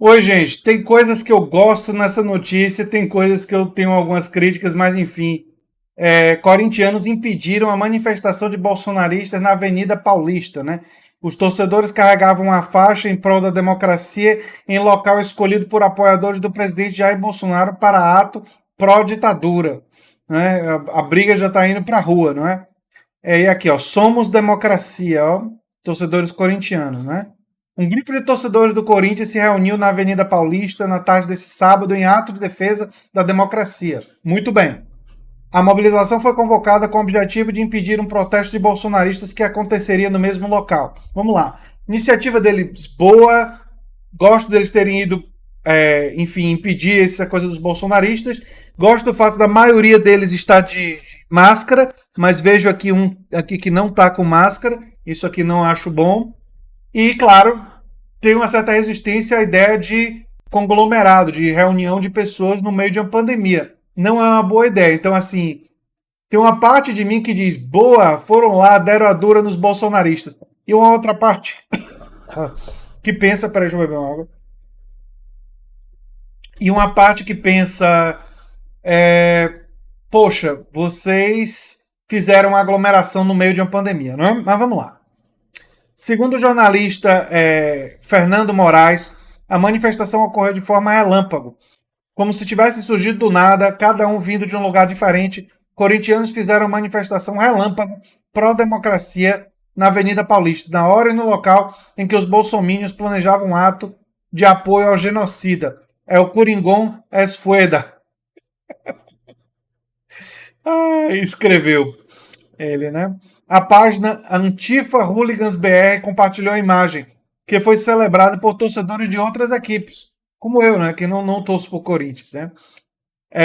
Oi, gente. Tem coisas que eu gosto nessa notícia, tem coisas que eu tenho algumas críticas, mas enfim. Corintianos impediram a manifestação de bolsonaristas na Avenida Paulista, né? Os torcedores carregavam a faixa em prol da democracia em local escolhido por apoiadores do presidente Jair Bolsonaro para ato pró-ditadura, né? A briga já está indo para a rua, não é? E aqui, ó, somos democracia, ó, torcedores corintianos, né? Um grupo de torcedores do Corinthians se reuniu na Avenida Paulista na tarde desse sábado em ato de defesa da democracia. Muito bem. A mobilização foi convocada com o objetivo de impedir um protesto de bolsonaristas que aconteceria no mesmo local. Vamos lá. Iniciativa deles boa, gosto deles terem ido, enfim, impedir essa coisa dos bolsonaristas. Gosto do fato da maioria deles estar de máscara, mas vejo aqui um aqui que não está com máscara. Isso aqui não acho bom. E, claro, tem uma certa resistência à ideia de conglomerado, de reunião de pessoas no meio de uma pandemia. Não é uma boa ideia. Então, assim, tem uma parte de mim que diz, boa, foram lá, deram a dura nos bolsonaristas. E uma outra parte que pensa, peraí, deixa eu beber uma água. E uma parte que pensa, poxa, vocês fizeram uma aglomeração no meio de uma pandemia, não é? Mas vamos lá. Segundo o jornalista Fernando Moraes, a manifestação ocorreu de forma relâmpago, como se tivesse surgido do nada, cada um vindo de um lugar diferente. Corintianos fizeram manifestação relâmpago pró-democracia na Avenida Paulista, na hora e no local em que os bolsomínios planejavam um ato de apoio ao genocida. É o Coringon Esfueda. Escreveu ele, né? A página Antifa Hooligans BR compartilhou a imagem, que foi celebrada por torcedores de outras equipes, como eu, né? Que não torço por Corinthians, né?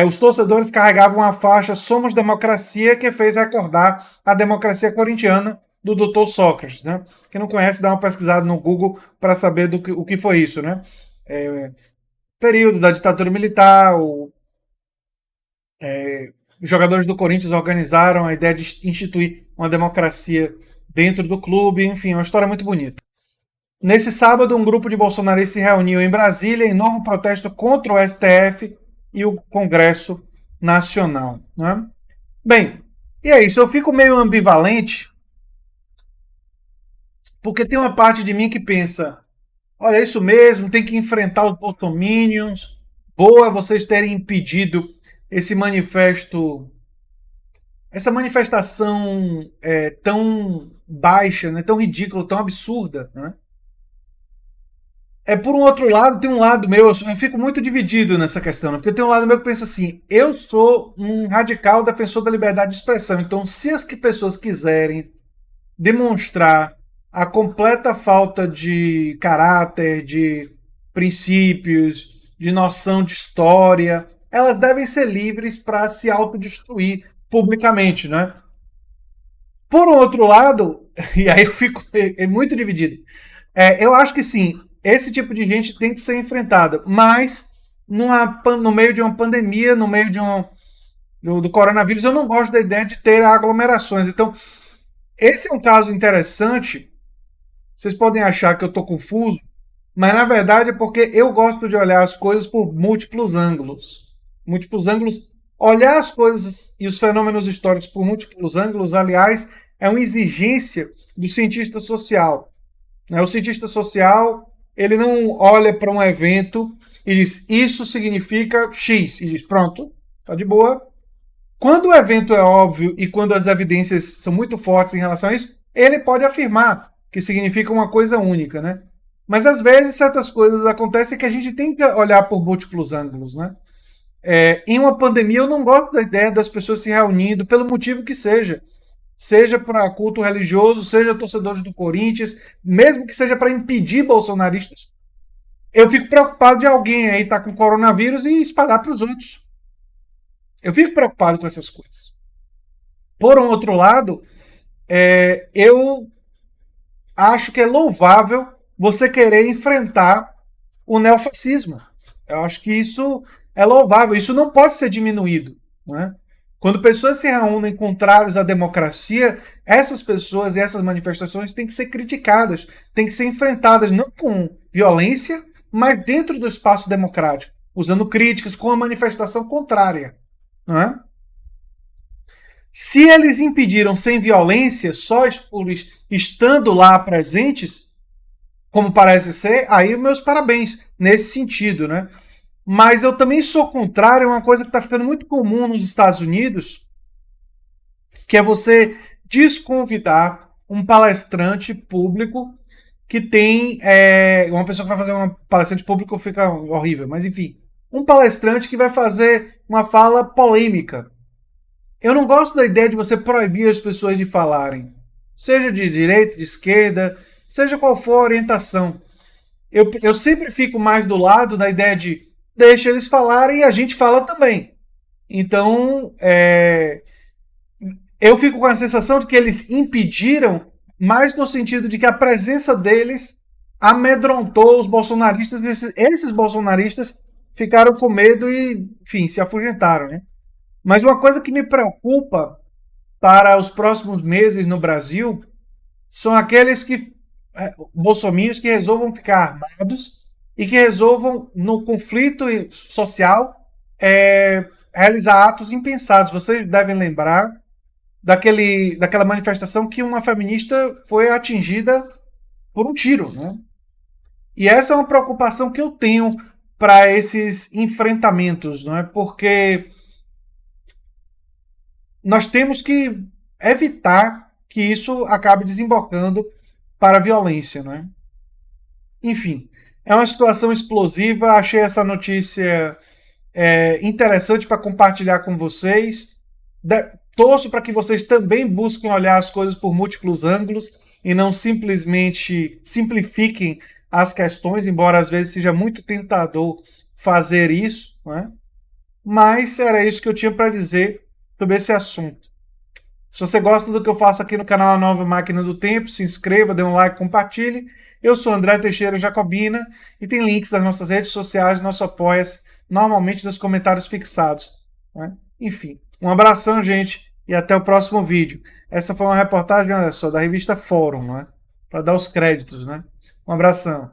Os torcedores carregavam a faixa Somos Democracia, que fez recordar a democracia corintiana do Dr. Sócrates, né? Quem não conhece, dá uma pesquisada no Google para saber o que foi isso, né? Período da ditadura militar, os jogadores do Corinthians organizaram a ideia de instituir uma democracia dentro do clube, enfim, uma história muito bonita. Nesse sábado, um grupo de bolsonaristas se reuniu em Brasília em novo protesto contra o STF e o Congresso Nacional. Né? Bem, e é isso. Eu fico meio ambivalente, porque tem uma parte de mim que pensa, olha, é isso mesmo, tem que enfrentar os bolsominions, boa vocês terem impedido esse manifesto, essa manifestação tão baixa, né, tão ridícula, tão absurda, né? Por um outro lado, tem um lado meu, eu fico muito dividido nessa questão, né? Porque tem um lado meu que pensa assim, eu sou um radical defensor da liberdade de expressão, então se as pessoas quiserem demonstrar a completa falta de caráter, de princípios, de noção de história, elas devem ser livres para se autodestruir publicamente, né? Por outro lado, e aí eu fico muito dividido, eu acho que sim, esse tipo de gente tem que ser enfrentada, mas no meio de uma pandemia, no meio do coronavírus, eu não gosto da ideia de ter aglomerações. Então, esse é um caso interessante. Vocês podem achar que eu estou confuso, mas na verdade é porque eu gosto de olhar as coisas por múltiplos ângulos. Múltiplos ângulos. Olhar as coisas e os fenômenos históricos por múltiplos ângulos, aliás, é uma exigência do cientista social. O cientista social, ele não olha para um evento e diz, isso significa X, e diz, pronto, tá de boa. Quando o evento é óbvio e quando as evidências são muito fortes em relação a isso, ele pode afirmar que significa uma coisa única, né? Mas às vezes certas coisas acontecem que a gente tem que olhar por múltiplos ângulos, né? Em uma pandemia eu não gosto da ideia das pessoas se reunindo, pelo motivo que seja. Seja para culto religioso, seja torcedores do Corinthians, mesmo que seja para impedir bolsonaristas. Eu fico preocupado de alguém aí estar com coronavírus e espalhar para os outros. Eu fico preocupado com essas coisas. Por um outro lado, eu acho que é louvável você querer enfrentar o neofascismo. Eu acho que isso é louvável. Isso não pode ser diminuído. Né? Quando pessoas se reúnem contrários à democracia, essas pessoas e essas manifestações têm que ser criticadas, têm que ser enfrentadas, não com violência, mas dentro do espaço democrático, usando críticas com a manifestação contrária. Não é? Se eles impediram sem violência, só por estando lá presentes, como parece ser, aí meus parabéns nesse sentido, né? Mas eu também sou contrário a uma coisa que está ficando muito comum nos Estados Unidos, que é você desconvidar um palestrante público que tem uma pessoa que vai fazer uma palestrante público fica horrível, mas enfim, um palestrante que vai fazer uma fala polêmica. Eu não gosto da ideia de você proibir as pessoas de falarem, seja de direita, de esquerda, seja qual for a orientação. Eu sempre fico mais do lado da ideia de deixa eles falarem e a gente fala também. Então, eu fico com a sensação de que eles impediram, mais no sentido de que a presença deles amedrontou os bolsonaristas. Esses bolsonaristas ficaram com medo e, enfim, se afugentaram, né? Mas uma coisa que me preocupa para os próximos meses no Brasil são aqueles bolsominions que resolvam ficar armados e que resolvam, no conflito social, realizar atos impensados. Vocês devem lembrar daquela manifestação que uma feminista foi atingida por um tiro, né? E essa é uma preocupação que eu tenho para esses enfrentamentos, não é? Porque nós temos que evitar que isso acabe desembocando para a violência, não é? Enfim, é uma situação explosiva. Achei essa notícia interessante para compartilhar com vocês. Torço para que vocês também busquem olhar as coisas por múltiplos ângulos e não simplesmente simplifiquem as questões, embora às vezes seja muito tentador fazer isso, né? Mas era isso que eu tinha para dizer sobre esse assunto. Se você gosta do que eu faço aqui no canal A Nova Máquina do Tempo, se inscreva, dê um like, compartilhe. Eu sou André Teixeira Jacobina e tem links das nossas redes sociais, nosso Apoia-se, normalmente nos comentários fixados, né? Enfim, um abração, gente, e até o próximo vídeo. Essa foi uma reportagem, olha só, da revista Fórum, né? Para dar os créditos, né? Um abração.